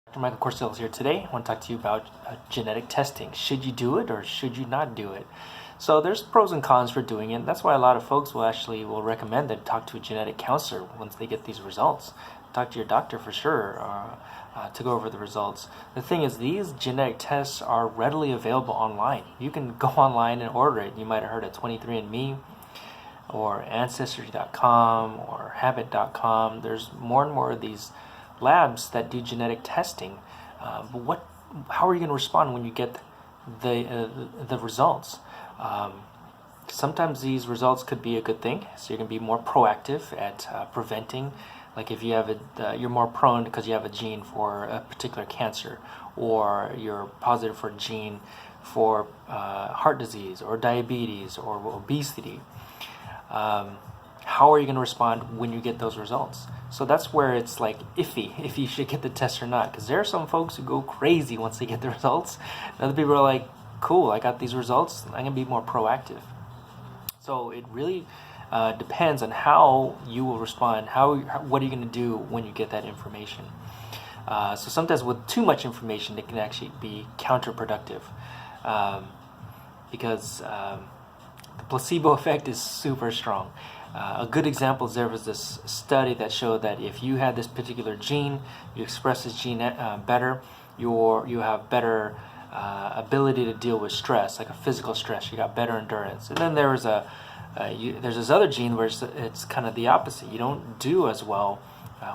Dr. Michael Corsells here today. I want to talk to you about genetic testing. Should you do it or should you not do it? So there's pros and cons for doing it. That's why a lot of folks will recommend that talk to a genetic counselor once they get these results. Talk to your doctor for sure to go over the results. The thing is, these genetic tests are readily available online. You can go online and order it. You might have heard of 23andMe or Ancestry.com or Habit.com. There's more and more of these labs that do genetic testing. But how are you going to respond when you get the results? Sometimes these results could be a good thing, so you're going to be more proactive at preventing. Like if you have you're more prone because you have a gene for a particular cancer, or you're positive for a gene for heart disease or diabetes or obesity. How are you going to respond when you get those results? So that's where it's like iffy if you should get the test or not, because there are some folks who go crazy once they get the results. Other people are like, cool, I got these results, I'm going to be more proactive. So it really depends on how you will respond. What are you going to do when you get that information? So sometimes with too much information, it can actually be counterproductive, because the placebo effect is super strong. A good example is there was this study that showed that if you had this particular gene, you express this gene better, you have better ability to deal with stress, like a physical stress. You got better endurance. And then there's this other gene where it's kind of the opposite. You don't do as well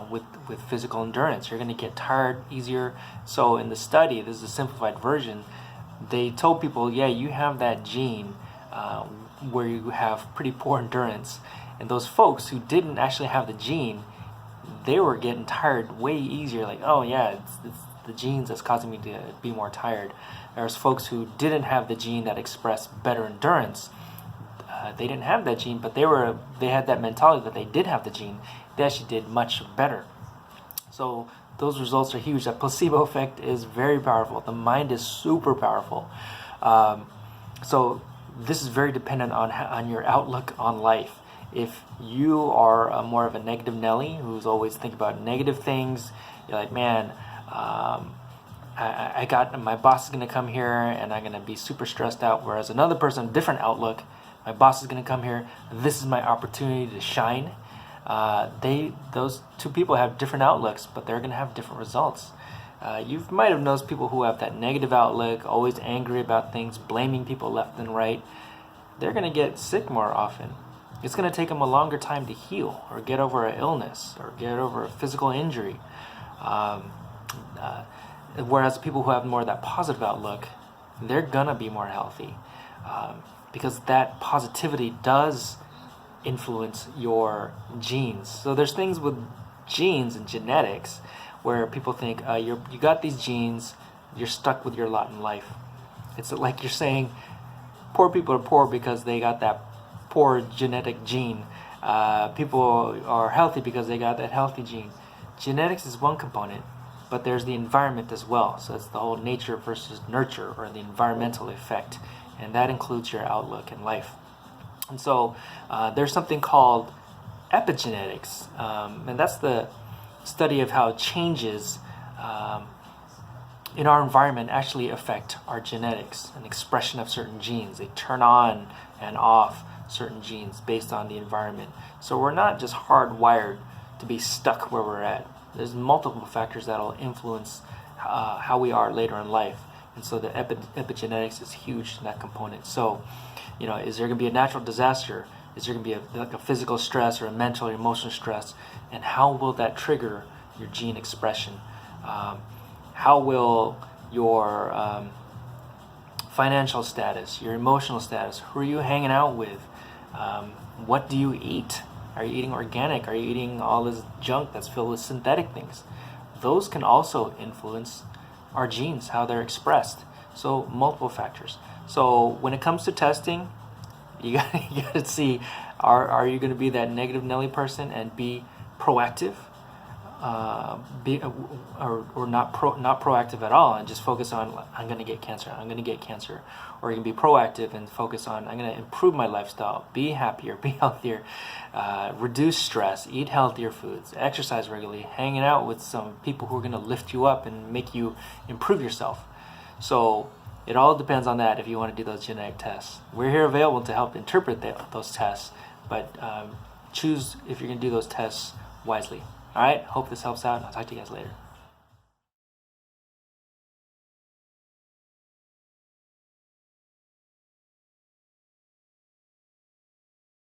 with physical endurance. You're going to get tired easier. So in the study, this is a simplified version, they told people, yeah, you have that gene where you have pretty poor endurance. And those folks who didn't actually have the gene, they were getting tired way easier. Like, oh yeah, it's the genes that's causing me to be more tired. There's folks who didn't have the gene that expressed better endurance. They didn't have that gene, but they had that mentality that they did have the gene. They actually did much better. So those results are huge. That placebo effect is very powerful. The mind is super powerful. So this is very dependent on your outlook on life. If you are more of a negative Nelly who's always thinking about negative things, you're like, man, I got my boss is going to come here and I'm going to be super stressed out. Whereas another person, different outlook, my boss is going to come here. This is my opportunity to shine. Those two people have different outlooks, but they're going to have different results. You might have noticed people who have that negative outlook, always angry about things, blaming people left and right. They're going to get sick more often. It's going to take them a longer time to heal or get over an illness or get over a physical injury. Whereas people who have more of that positive outlook, they're going to be more healthy, because that positivity does influence your genes. So there's things with genes and genetics where people think you got these genes, you're stuck with your lot in life. It's like you're saying poor people are poor because they got that poor genetic gene. People are healthy because they got that healthy gene. Genetics is one component, but there's the environment as well. So it's the whole nature versus nurture, or the environmental effect, and that includes your outlook in life. And so there's something called epigenetics, and that's the study of how changes in our environment actually affect our genetics and expression of certain genes. They turn on and off certain genes based on the environment. So we're not just hardwired to be stuck where we're at. There's multiple factors that will influence how we are later in life. And so the epigenetics is huge in that component. So, is there going to be a natural disaster? Is there going to be a physical stress or a mental or emotional stress? And how will that trigger your gene expression? How will your financial status, your emotional status, who are you hanging out with? What do you eat? Are you eating organic? Are you eating all this junk that's filled with synthetic things? Those can also influence our genes, how they're expressed. So multiple factors. So when it comes to testing, you got to see, are you going to be that negative Nelly person and be proactive? or not proactive at all and just focus on, I'm going to get cancer, or you can be proactive and focus on, I'm going to improve my lifestyle, be happier, be healthier, reduce stress, eat healthier foods, exercise regularly, hanging out with some people who are going to lift you up and make you improve yourself. So it all depends on that if you want to do those genetic tests. We're here available to help interpret those tests, but choose if you're going to do those tests wisely. All right, hope this helps out. I'll talk to you guys later.